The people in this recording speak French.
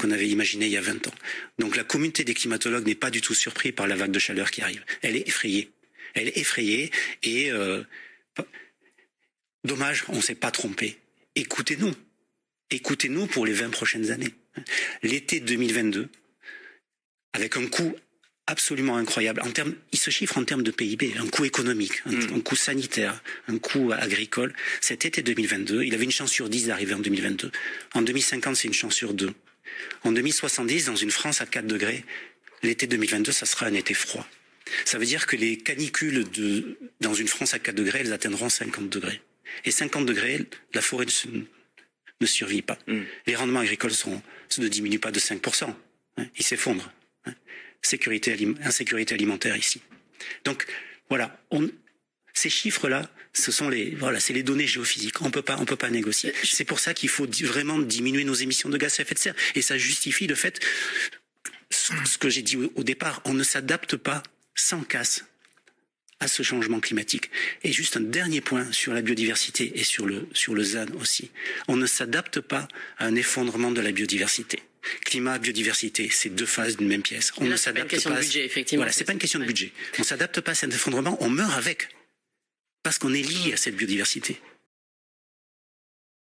qu'on avait imaginé il y a 20 ans. Donc la communauté des climatologues n'est pas du tout surprise par la vague de chaleur qui arrive. Elle est effrayée. Elle est effrayée et dommage, on ne s'est pas trompé. Écoutez-nous. Écoutez-nous pour les 20 prochaines années. L'été 2022, avec un coût absolument incroyable. Il se chiffre en termes de PIB, un coût économique, un coût sanitaire, un coût agricole. Cet été 2022, il avait une chance sur 10 d'arriver en 2022. En 2050, c'est une chance sur 2. En 2070, dans une France à 4 degrés, l'été 2022, ça sera un été froid. Ça veut dire que les canicules dans une France à 4 degrés, elles atteindront 50 degrés. Et 50 degrés, la forêt ne survit pas. Les rendements agricoles ne diminuent pas de 5%. Ils s'effondrent. Insécurité alimentaire ici. Donc voilà, ces chiffres-là, c'est les données géophysiques. On peut pas négocier. C'est pour ça qu'il faut vraiment diminuer nos émissions de gaz à effet de serre. Et ça justifie le fait, ce que j'ai dit au départ, on ne s'adapte pas sans casse à ce changement climatique. Et juste un dernier point sur la biodiversité et sur le ZAN aussi. On ne s'adapte pas à un effondrement de la biodiversité. Climat, biodiversité, c'est deux faces d'une même pièce. On ne s'adapte pas. C'est pas une question de budget, effectivement. Voilà, c'est pas une question de budget. On s'adapte pas à cet effondrement, on meurt avec. Parce qu'on est lié à cette biodiversité.